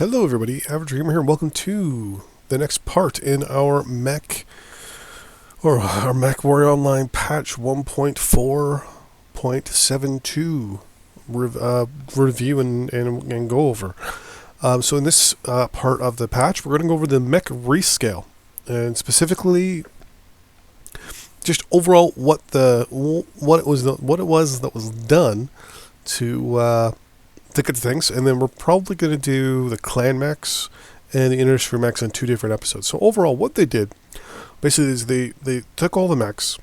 Hello everybody, Average Gamer here, and welcome to the next part in our MechWarrior Online patch 1.4.72 review and go over. So in this part of the patch, we're going to go over the mech rescale, and specifically just overall what it was that was done to get to things, and then we're probably going to do the clan mechs and the industry mechs in two different episodes. So overall, what they did basically is they took all the mechs,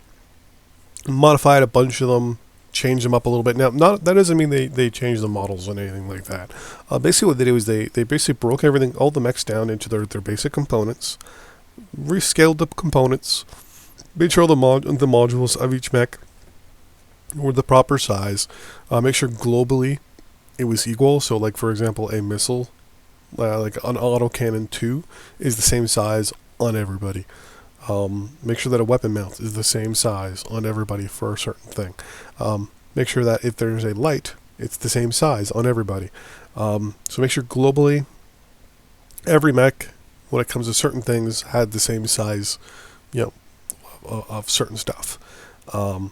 modified a bunch of them, changed them up a little bit. Now, that doesn't mean they changed the models or anything like that. Basically, what they do is they basically broke all the mechs down into their basic components, rescaled the components, made sure the modules of each mech were the proper size, make sure globally it was equal. So, like, for example, a missile, like an autocannon 2, is the same size on everybody. Make sure that a weapon mount is the same size on everybody for a certain thing. Make sure that if there's a light, it's the same size on everybody. So make sure globally every mech, when it comes to certain things, had the same size, of certain stuff. Now,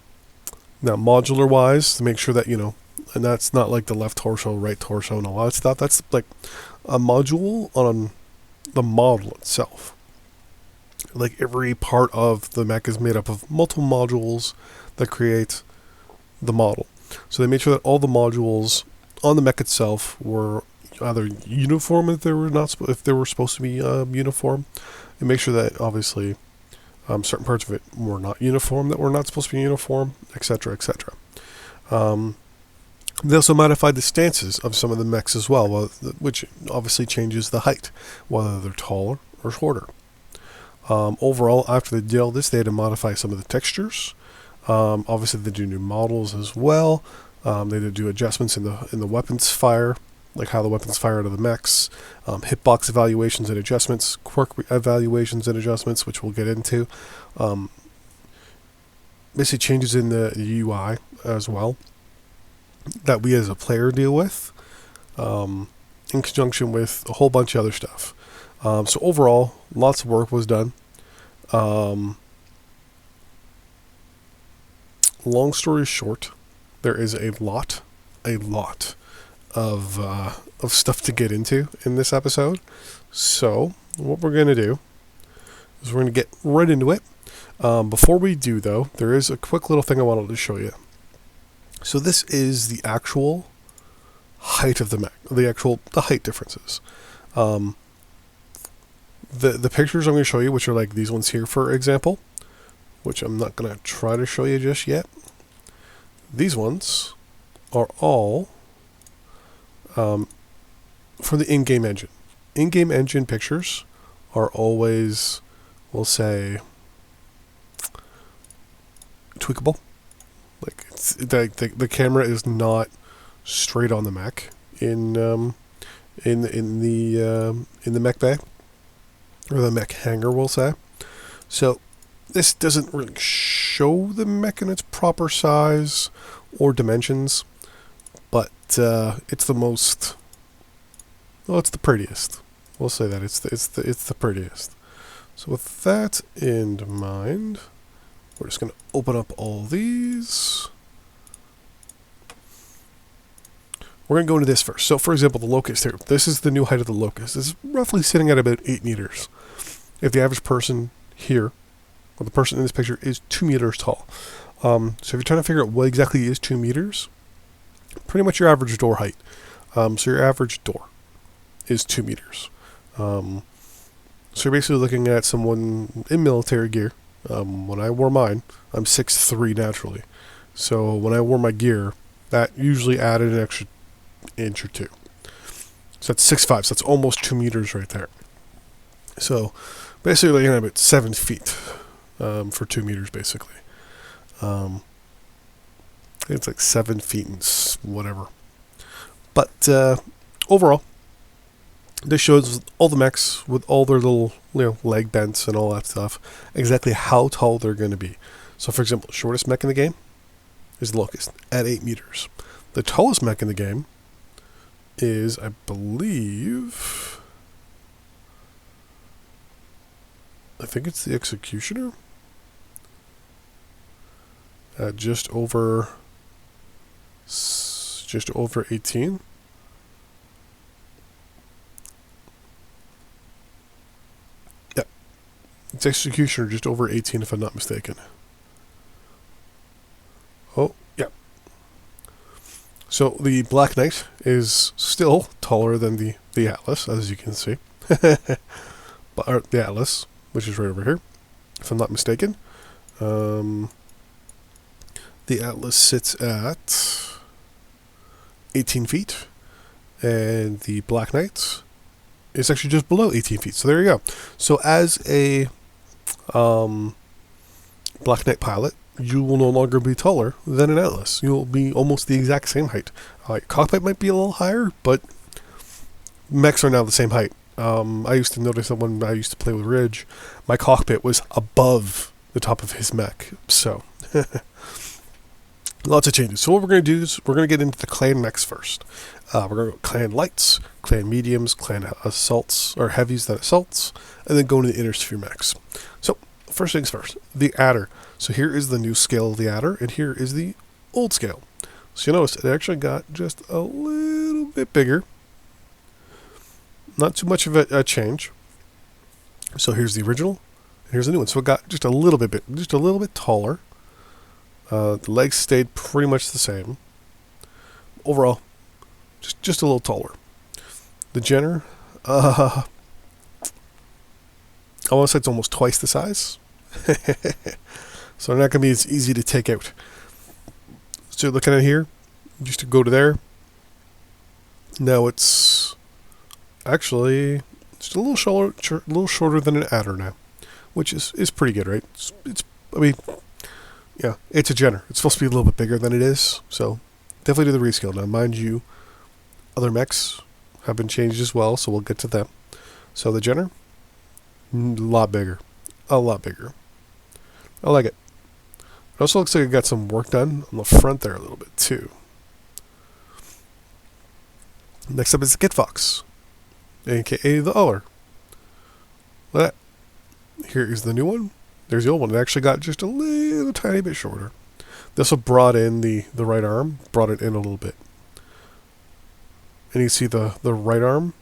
modular-wise, to make sure that, and that's not like the left torso, right torso, and all that stuff. That's like a module on the model itself. Like, every part of the mech is made up of multiple modules that create the model. So they made sure that all the modules on the mech itself were either uniform if they were supposed to be uniform, and make sure that obviously certain parts of it were not uniform that were not supposed to be uniform, etc., etc. They also modified the stances of some of the mechs as well, which obviously changes the height, whether they're taller or shorter. Overall, after they did all this, they had to modify some of the textures. Obviously, they do new models as well. They did do adjustments in the weapons fire, like how the weapons fire out of the mechs, hitbox evaluations and adjustments, quirk evaluations and adjustments, which we'll get into. Basically, changes in the UI as well that we as a player deal with, in conjunction with a whole bunch of other stuff. So overall, lots of work was done. Long story short, there is a lot of stuff to get into in this episode. So what we're going to do is we're going to get right into it. Before we do, though, there is a quick little thing I wanted to show you. So this is the actual height of the mech, the height differences. The pictures I'm going to show you, which are like these ones here, for example, which I'm not going to try to show you just yet. These ones are all from the in-game engine. In-game engine pictures are always, we'll say, tweakable. Like, the camera is not straight on the mech in the mech bay, or the mech hangar, we'll say. So this doesn't really show the mech in its proper size or dimensions, but it's the most. Well, it's the prettiest. We'll say that it's the prettiest. So with that in mind, we're just going to open up all these. We're going to go into this first. So, for example, the locust here. This is the new height of the locust. It's roughly sitting at about 8 meters. If the average person here, or the person in this picture, is 2 meters tall. So if you're trying to figure out what exactly is 2 meters, pretty much your average door height. So your average door is 2 meters. So you're basically looking at someone in military gear. When I wore mine, I'm 6'3" naturally. So when I wore my gear, that usually added an extra inch or two. So that's 6'5", so that's almost 2 meters right there. So basically looking at about 7 feet for 2 meters, basically. I think it's like 7 feet and whatever. But overall, this shows all the mechs with all their little leg bends and all that stuff, exactly how tall they're going to be. So, for example, the shortest mech in the game is the Locust at 8 meters. The tallest mech in the game is, I believe, I think it's the Executioner. Just over 18. Yeah, it's Executioner just over 18 if I'm not mistaken. Oh, yeah. So the Black Knight is still taller than the Atlas, as you can see. Or the Atlas, which is right over here, if I'm not mistaken. The Atlas sits at 18 feet, and the Black Knight is actually just below 18 feet. So there you go. So as a Black Knight pilot, you will no longer be taller than an Atlas. You'll be almost the exact same height. Cockpit might be a little higher, but mechs are now the same height. I used to notice that when I used to play with Ridge, my cockpit was above the top of his mech. So, lots of changes. So what we're going to do is we're going to get into the clan mechs first. We're going to go clan lights, clan mediums, clan assaults, or heavies that assaults, and then go into the inner sphere mechs. So, first things first, the adder. So here is the new scale of the adder, and here is the old scale. So you notice it actually got just a little bit bigger. Not too much of a change. So here's the original, and here's the new one. So it got just a little bit taller. The legs stayed pretty much the same. Overall, just a little taller. The Jenner, I want to say it's almost twice the size. So they're not going to be as easy to take out. So you're looking at here, just to go to there. Now it's actually just a little shorter than an adder now, which is pretty good, right? I mean, yeah, it's a Jenner. It's supposed to be a little bit bigger than it is, so definitely do the rescale. Now, mind you, other mechs have been changed as well, so we'll get to them. So the Jenner, a lot bigger. I like it. It also looks like it got some work done on the front there a little bit, too. Next up is the Kit Fox, a.k.a. the Uller. Look at that. Here is the new one. There's the old one. It actually got just a little tiny bit shorter. This will brought in the right arm, brought it in a little bit. And you see the right arm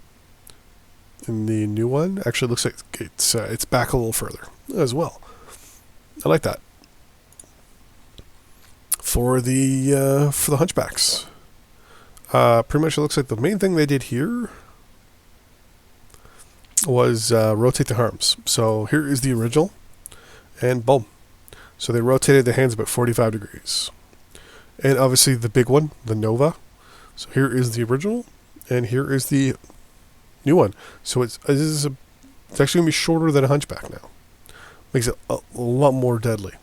in the new one actually looks like it's back a little further as well. I like that. For the hunchbacks, pretty much it looks like the main thing they did here was rotate the arms. So here is the original, and boom. So they rotated the hands about 45 degrees. And obviously the big one, the Nova. So here is the original, and here is the new one. So it's actually going to be shorter than a hunchback now. Makes it a lot more deadly.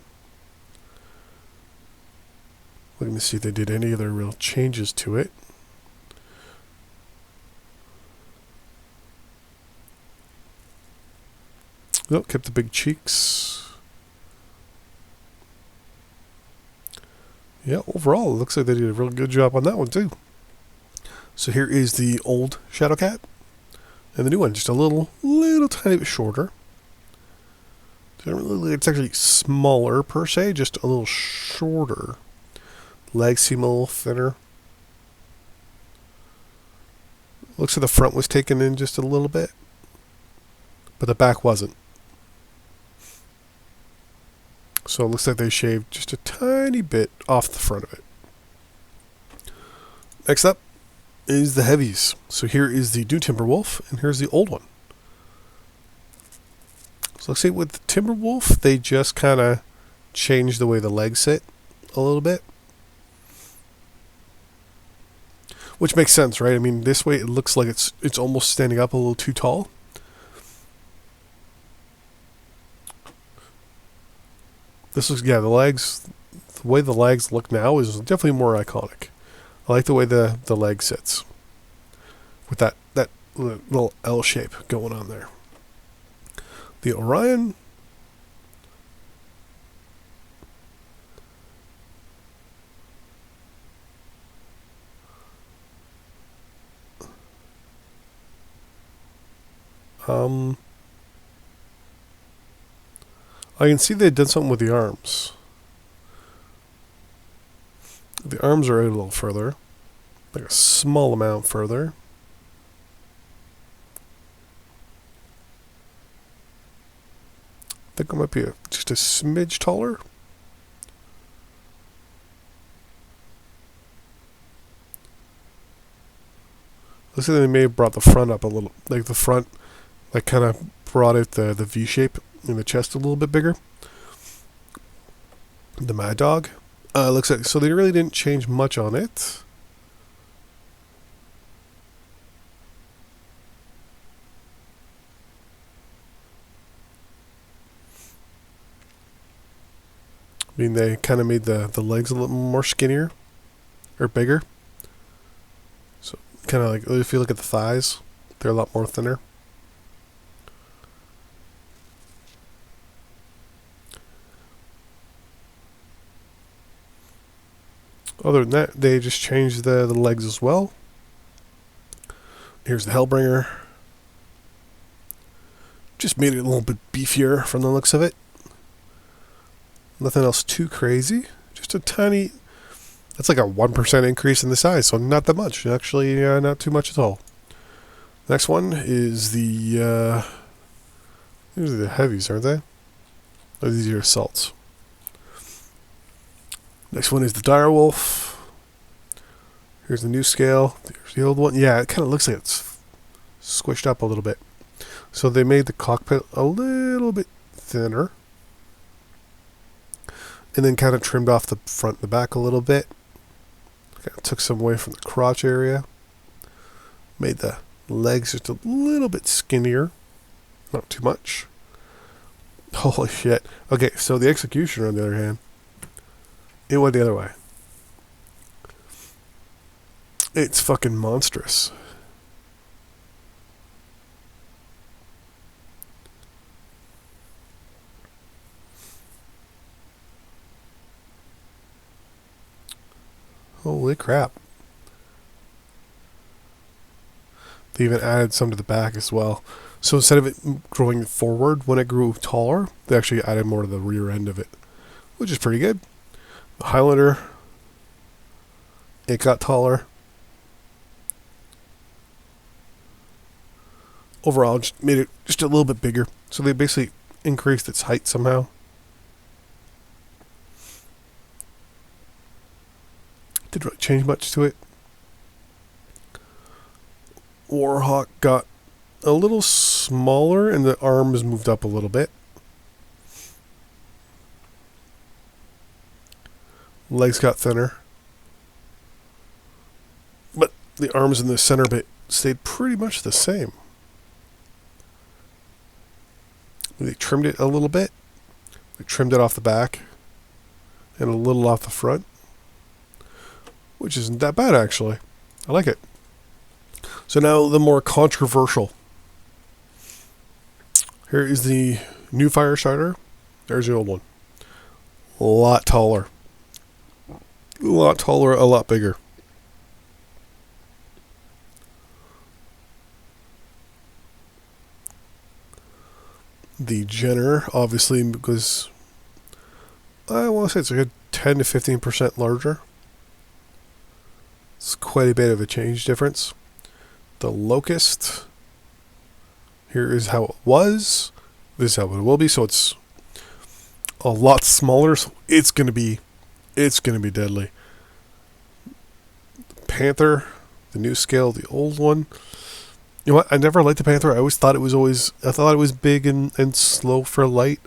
Looking to see if they did any other real changes to it. Nope, kept the big cheeks. Yeah, overall, it looks like they did a real good job on that one, too. So here is the old Shadowcat. And the new one, just a little tiny bit shorter. It's actually smaller, per se, just a little shorter. Legs seem a little thinner. Looks like the front was taken in just a little bit, but the back wasn't. So it looks like they shaved just a tiny bit off the front of it. Next up is the heavies. So here is the new Timberwolf, and here's the old one. So let's see, with the Timberwolf, they just kind of changed the way the legs sit a little bit. Which makes sense, right? I mean, this way it looks like it's almost standing up a little too tall. This looks, yeah, the way the legs look now is definitely more iconic. I like the way the leg sits. With that little L shape going on there. The Orion, I can see they did something with the arms. The arms are a little further. Like a small amount further. I think it might be just a smidge taller. Looks like they may have brought the front up a little. Like the front, like kind of brought out the V shape in the chest a little bit bigger. The Mad Dog. Looks like, so they really didn't change much on it. I mean, they kind of made the legs a little more skinnier or bigger. So kind of like if you look at the thighs, they're a lot more thinner. Other than that, they just changed the legs as well. Here's the Hellbringer. Just made it a little bit beefier from the looks of it. Nothing else too crazy. Just a tiny... That's like a 1% increase in the size, so not that much. Actually, not too much at all. Next one is the... these are the heavies, aren't they? Oh, these are assaults. Next one is the Direwolf. Here's the new scale. There's the old one. Yeah, it kind of looks like it's squished up a little bit. So they made the cockpit a little bit thinner. And then kind of trimmed off the front and the back a little bit. Kind of took some away from the crotch area. Made the legs just a little bit skinnier. Not too much. Holy shit. Okay, so the Executioner, on the other hand, it went the other way. It's fucking monstrous. Holy crap. They even added some to the back as well. So instead of it growing forward when it grew taller, they actually added more to the rear end of it, which is pretty good. The Highlander, it got taller. Overall, just made it just a little bit bigger. So they basically increased its height somehow. Didn't really change much to it. Warhawk got a little smaller and the arms moved up a little bit. Legs got thinner. But the arms in the center bit stayed pretty much the same. They trimmed it a little bit. They trimmed it off the back and a little off the front, which isn't that bad actually. I like it. So now the more controversial. Here is the new Firestarter. There's the old one. A lot taller. A lot taller, a lot bigger. The Jenner, obviously, because I want to say it's like a 10 to 15% larger. It's quite a bit of a change difference. The Locust, here is how it was. This is how it will be. So it's a lot smaller. So it's gonna be deadly. Panther, the new scale, the old one. You know what? I never liked the Panther. I thought it was big and slow for light.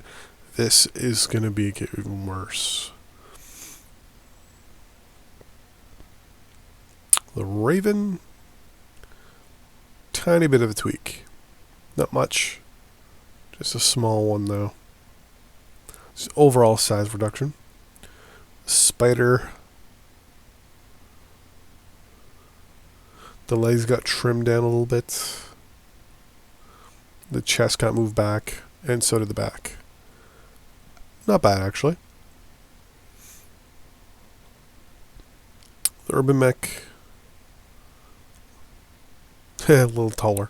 This is gonna be even worse. The Raven, tiny bit of a tweak. Not much. Just a small one though. Just overall size reduction. Spider. The legs got trimmed down a little bit. The chest got moved back, and so did the back. Not bad, actually. The Urban Mech, a little taller.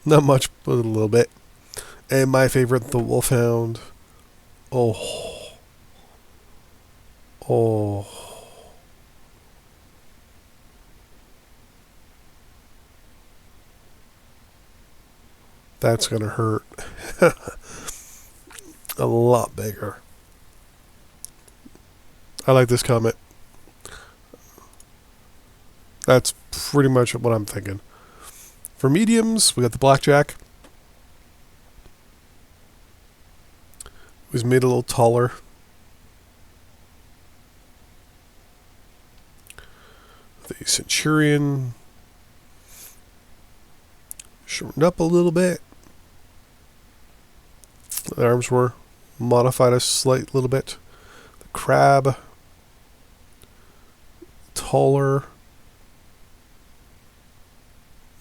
Not much, but a little bit. And my favorite, the Wolfhound. Oh. Oh. That's going to hurt. A lot bigger. I like this comment. That's pretty much what I'm thinking. For mediums, we got the Blackjack. It was made a little taller. The Centurion shortened up a little bit. The arms were modified a slight little bit. The Crab, taller.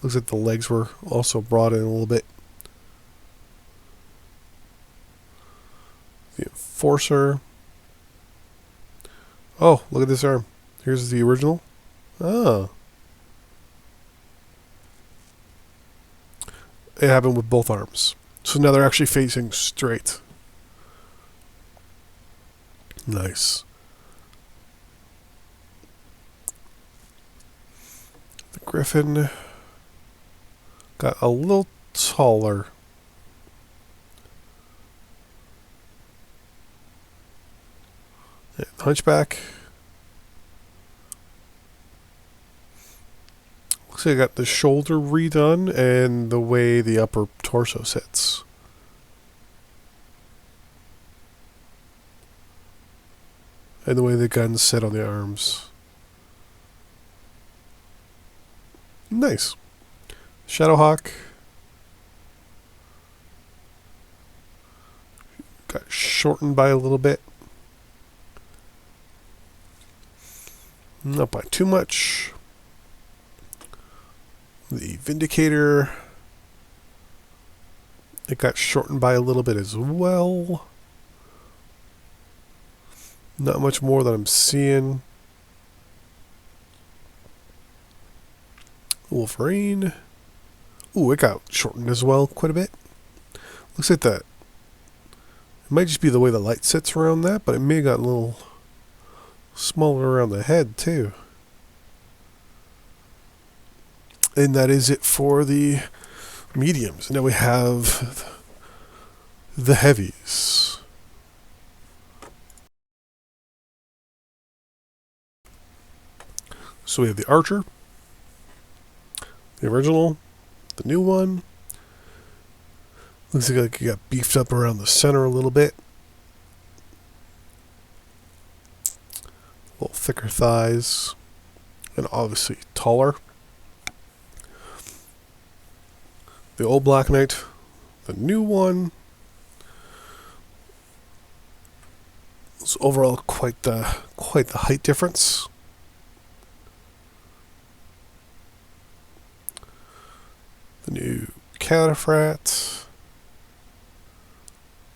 Looks like the legs were also brought in a little bit. The Enforcer. Oh, look at this arm. Here's the original. Ah. It happened with both arms. So now they're actually facing straight. Nice. The Griffin got a little taller. Yeah, Hunchback. Looks like I got the shoulder redone and the way the upper torso sits. And the way the guns sit on the arms. Nice. Shadowhawk. Got shortened by a little bit. Not by too much. The Vindicator. It got shortened by a little bit as well. Not much more that I'm seeing. Wolverine. Ooh, it got shortened as well quite a bit. Looks like that. It might just be the way the light sits around that, but it may have gotten a little smaller around the head too. And that is it for the mediums. Now we have the heavies. So we have the Archer, the original, the new one. Looks like it got beefed up around the center a little bit. A little thicker thighs, and obviously taller. The old Black Knight, the new one. It's overall quite the height difference. The new Cataphat,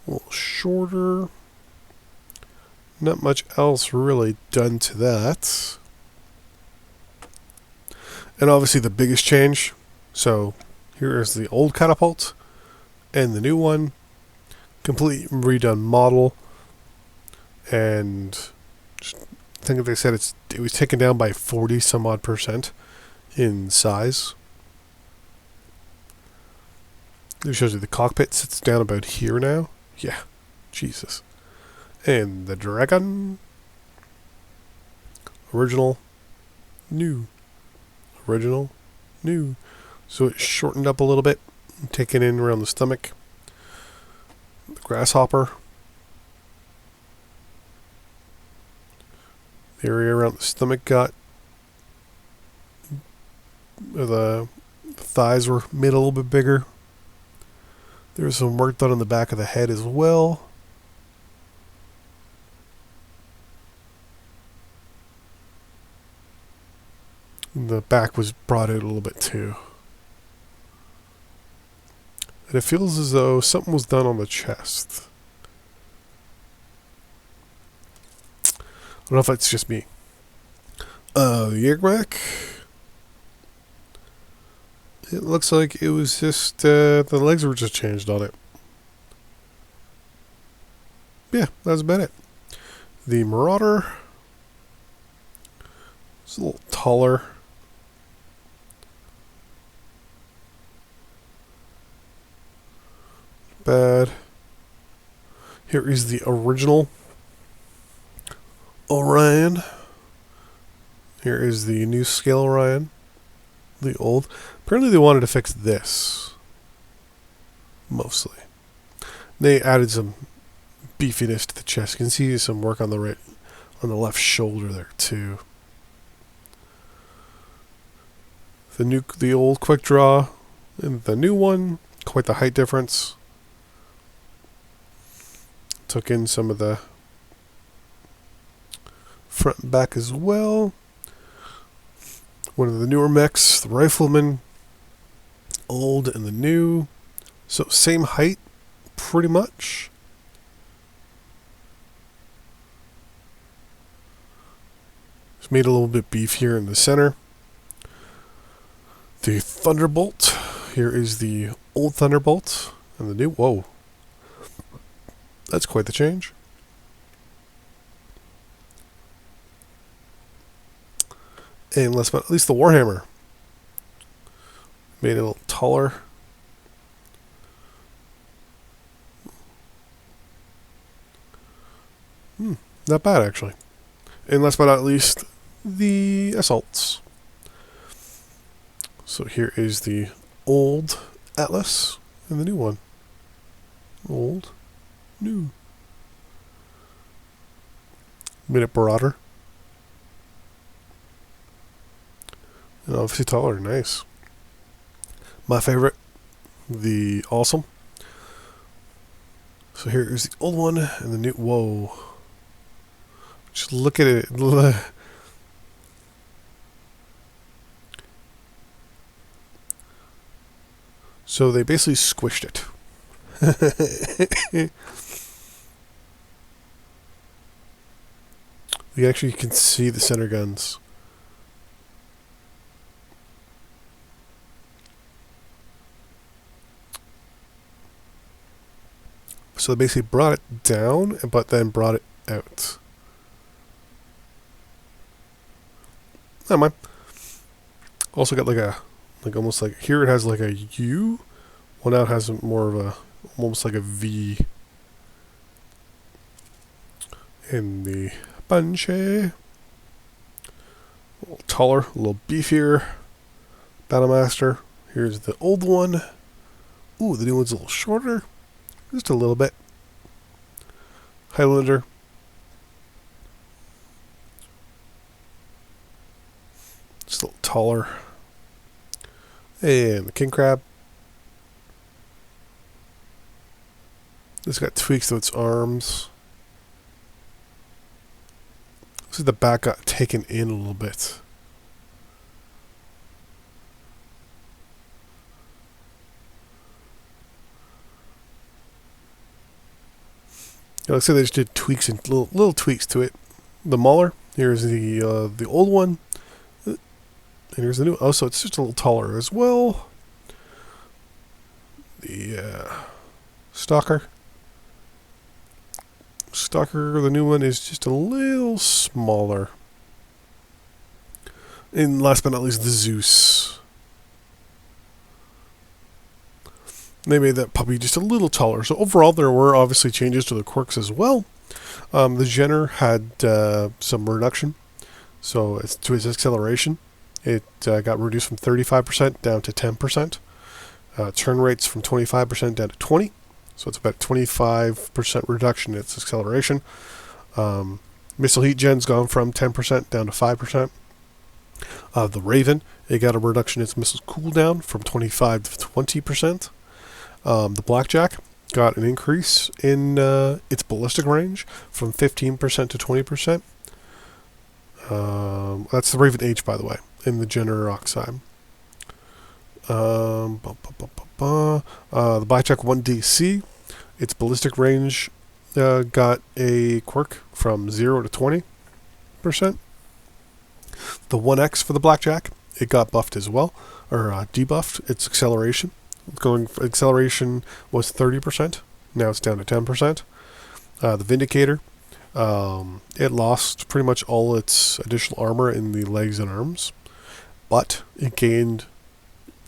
a little shorter. Not much else really done to that. And obviously the biggest change. So here is the old Catapult and the new one. Complete redone model. And I think they said it was taken down by 40 some odd % in size. It shows you the cockpit sits down about here now. Yeah, Jesus. And the Dragon. Original. New. Original. New. So it's shortened up a little bit. Taken in around the stomach. The Grasshopper. The area around the stomach got... The thighs were made a little bit bigger. There was some work done on the back of the head as well. The back was brought out a little bit too. And it feels as though something was done on the chest. I don't know if that's just me. The Yermak It looks like it was just the legs were just changed on it. Yeah, that's about it. The Marauder is a little taller. Bad. Here is the original Orion. Here is the new scale Orion. The old. Apparently they wanted to fix this. Mostly. They added some beefiness to the chest. You can see some work on the left shoulder there too. The old quick draw and the new one, quite the height difference. Took in some of the front and back as well. One of the newer mechs, the Rifleman, old and the new. So same height, pretty much. It's made a little bit beefier in the center. The Thunderbolt. Here is the old Thunderbolt and the new. Whoa. That's quite the change. And last but not least, the Warhammer. Made it a little taller. Not bad, actually. And last but not least, the Assaults. So here is the old Atlas and the new one. Old, new. Made it broader. And obviously taller. Nice. My favorite, the Awesome. So here is the old one and the new. Whoa. Just look at it. So they basically squished it. You actually can see the center guns. So they basically brought it down, but then brought it out. Never mind. Also got almost like, here it has like a U. Well, now it has more of a, almost like a V. In the Banshee. A little taller, a little beefier. Battlemaster. Here's the old one. Ooh, the new one's a little shorter. Just a little bit. Highlander. Just a little taller. And the King Crab. It's got tweaks to its arms. Looks like the back got taken in a little bit. It looks like they just did tweaks and little tweaks to it. The Mauler. Here's the old one. And here's the new. Oh, so it's just a little taller as well. The Stalker. The new one, is just a little smaller. And last but not least, the Zeus. They made that puppy just a little taller. So overall, there were obviously changes to the quirks as well. The Jenner had some reduction. So it's to its acceleration. It got reduced from 35% down to 10%. Turn rates from 25% down to 20%. So it's about 25% reduction in its acceleration. Missile heat gen's gone from 10% down to 5%. The Raven, it got a reduction in its missile cooldown from 25 to 20%. The Blackjack got an increase in its ballistic range from 15% to 20%. That's the Raven H, by the way, in the Jenner Oxide. The Blackjack 1DC, its ballistic range got a quirk from 0 to 20%. The 1X for the Blackjack, it got buffed as well, or debuffed its acceleration. Acceleration was 30%, now it's down to 10%. The Vindicator, it lost pretty much all its additional armor in the legs and arms, but it gained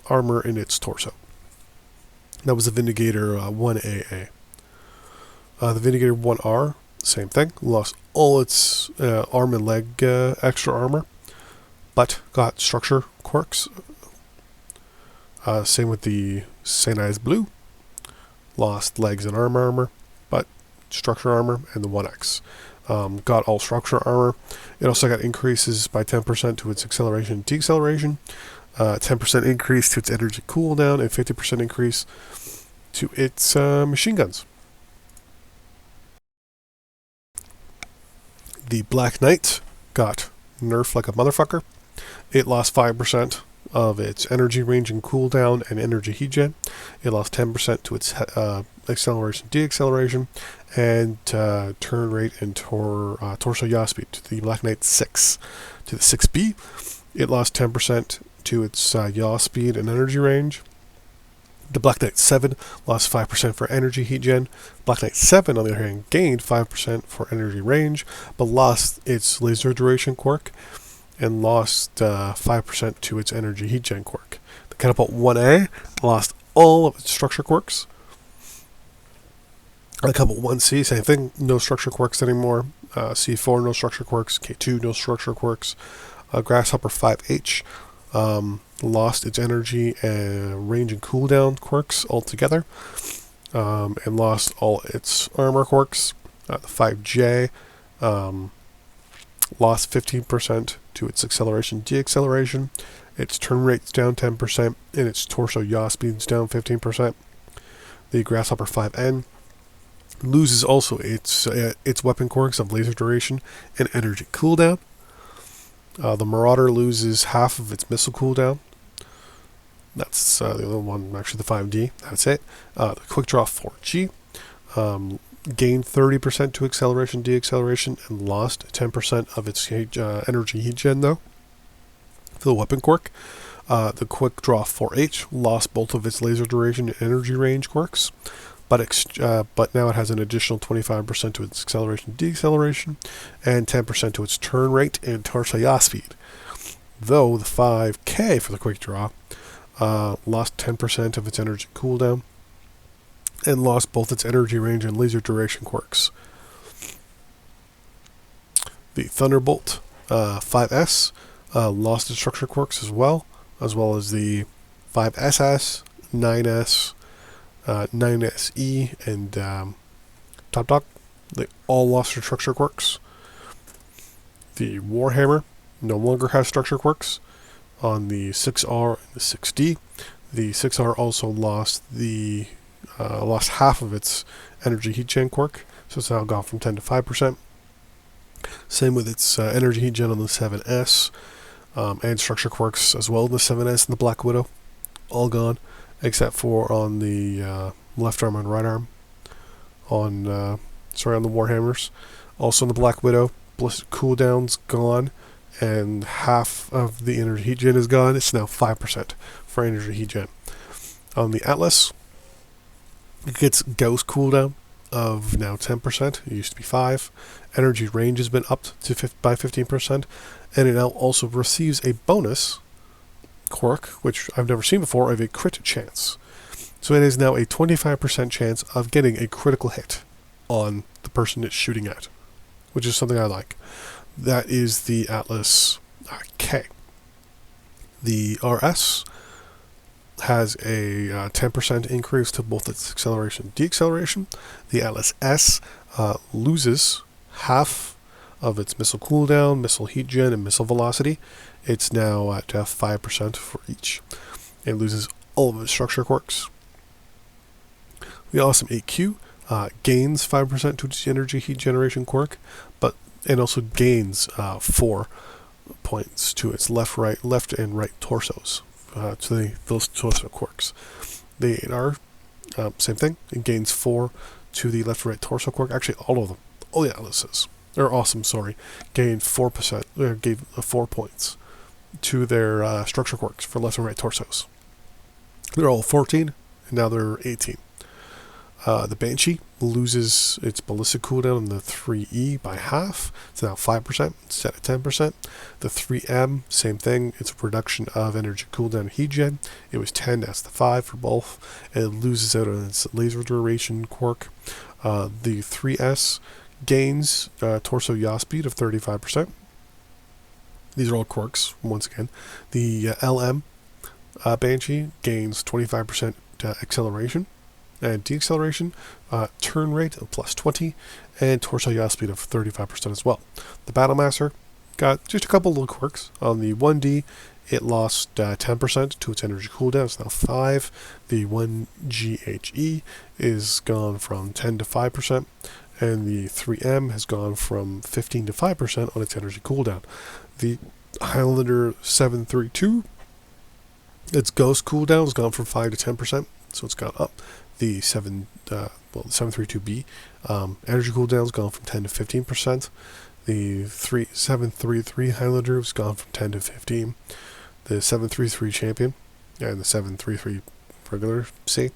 armor in its torso. That was the Vindicator 1AA. The Vindicator 1R, same thing, lost all its arm and leg extra armor, but got structure quirks. Same with the St. Ives Blue, lost legs and arm armor, but structure armor, and the 1X. Got all structure armor. It also got increases by 10% to its acceleration and deceleration, 10% increase to its energy cooldown, and 50% increase to its machine guns. The Black Knight got nerfed like a motherfucker. It lost 5% of its energy range and cooldown and energy heat gen. It lost 10% to its acceleration, deceleration, and turn rate and torso yaw speed. To the Black Knight 6. To the 6B, it lost 10% to its yaw speed and energy range. The Black Knight 7 lost 5% for energy heat gen. Black Knight 7, on the other hand, gained 5% for energy range, but lost its laser duration quirk and lost 5% to its energy heat gen quirk. The Catapult 1A lost all of its structure quirks. The Catapult 1C, same thing, no structure quirks anymore. C4, no structure quirks. K2, no structure quirks. Grasshopper 5H lost its energy and range and cooldown quirks altogether, and lost all its armor quirks. The 5J lost 15% to its acceleration, deceleration. Its turn rate's down 10%, and its torso yaw speed's down 15%. The Grasshopper 5N loses also its weapon quirks of laser duration and energy cooldown. The Marauder loses half of its missile cooldown. That's the other one, actually the 5D. That's it. The Quick Draw 4G gained 30% to acceleration, deceleration, and lost 10% of its energy heat gen, though. For the weapon quirk, the Quick Draw 4H lost both of its laser duration and energy range quirks, but now it has an additional 25% to its acceleration, deceleration, and 10% to its turn rate and torso yaw speed. Though the 5K for the Quick Draw lost 10% of its energy cooldown and lost both its energy range and laser duration quirks. The Thunderbolt 5S lost its structure quirks as well as the 5SS, 9S, 9SE, and Top Dog. They all lost their structure quirks. The Warhammer no longer has structure quirks on the 6R and the 6D. The 6R also lost lost half of its energy heat gen quirk, so it's now gone from 10 to 5%. Same with its energy heat gen on the 7S, and structure quirks as well in the 7S and the Black Widow, all gone, except for on the left arm and right arm, on the Warhammers. Also in the Black Widow, ballistic cooldown's gone, and half of the energy heat gen is gone. It's now 5% for energy heat gen. On the Atlas, it gets Gauss cooldown of now 10%. It used to be 5. Energy range has been upped to by 15%, and it now also receives a bonus quirk, which I've never seen before, of a crit chance. So it is now a 25% chance of getting a critical hit on the person it's shooting at, which is something I like. That is the Atlas K. The RS has a 10% increase to both its acceleration and deceleration. The Atlas S loses half of its missile cooldown, missile heat gen, and missile velocity. It's now at 5% for each. It loses all of its structure quirks. The Awesome 8Q gains 5% to its energy heat generation quirk, and also gains 4 points to its left and right torsos, to those torso quirks. The 8R, same thing. It gains 4 to the left and right torso quirk. Actually, all of them, all the Atlases, or Awesome, sorry, gained 4%. Gave 4 points to their structure quirks for left and right torsos. They're all 14, and now they're 18. The Banshee loses its ballistic cooldown in the 3E by half. It's now 5% instead of 10%. The 3M, same thing. It's a reduction of energy cooldown heat gen. It was 10, that's the 5 for both. And it loses out on its laser duration quirk. The 3S gains torso yaw speed of 35%. These are all quirks, once again. The LM Banshee gains 25% acceleration and deceleration, turn rate of plus 20, and torso yaw speed of 35% as well. The Battlemaster got just a couple little quirks. On the 1D, it lost 10% to its energy cooldown. It's now 5. The 1GHE is gone from 10 to 5%, and the 3M has gone from 15 to 5% on its energy cooldown. The Highlander 732, its ghost cooldown has gone from 5 to 10%, so it's gone up. The 732B energy cooldown has gone from 10 to 15%. The 733 Highlander has gone from 10 to 15. The 733 Champion and the 733 regular C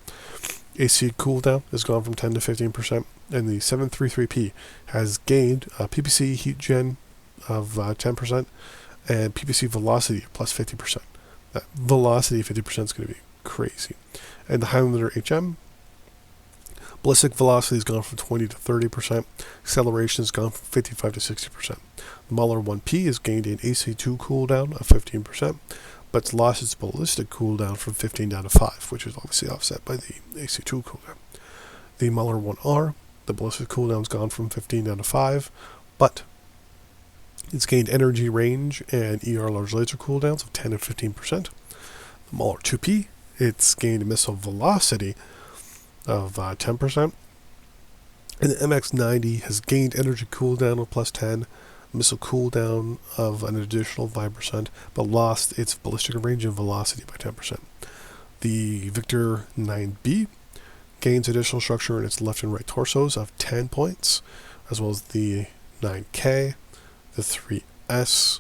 AC cooldown has gone from 10 to 15%, and the 733P has gained PPC heat gen of 10% and PPC velocity plus 50%. That velocity 50% is going to be crazy. And the Highlander HM, ballistic velocity has gone from 20 to 30%. Acceleration has gone from 55 to 60%. The Mauler 1P has gained an AC2 cooldown of 15%, but it's lost its ballistic cooldown from 15 down to 5, which is obviously offset by the AC2 cooldown. The Mauler 1R, the ballistic cooldown has gone from 15 down to 5, but it's gained energy range and ER large laser cooldowns of 10 and 15%. The Mauler 2P, it's gained a missile velocity of 10%. And the MX90 has gained energy cooldown of plus 10, missile cooldown of an additional 5%, but lost its ballistic range and velocity by 10%. The Victor 9B gains additional structure in its left and right torsos of 10 points, as well as the 9K, the 3S,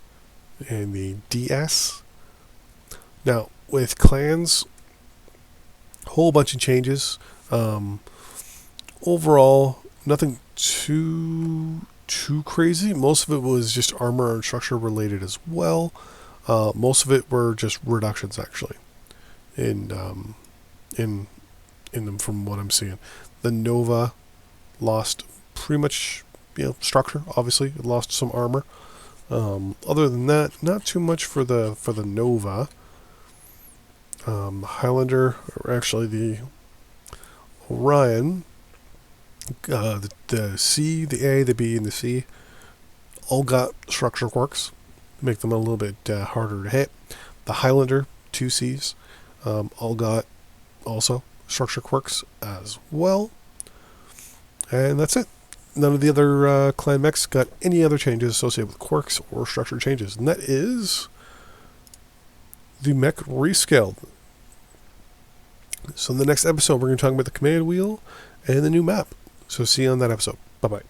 and the DS. Now, with clans, a whole bunch of changes. Overall, nothing too crazy. Most of it was just armor and structure related as well. Most of it were just reductions, actually, in them from what I'm seeing. The Nova lost pretty much, structure. Obviously, it lost some armor. Other than that, not too much for the Nova. Highlander, or actually the Orion, the C, the A, the B, and the C all got structure quirks, make them a little bit harder to hit. The Highlander, 2 Cs, all got also structure quirks as well. And that's it. None of the other clan mechs got any other changes associated with quirks or structure changes. And that is the mech rescale. So in the next episode, we're going to talk about the command wheel and the new map. So see you on that episode. Bye-bye.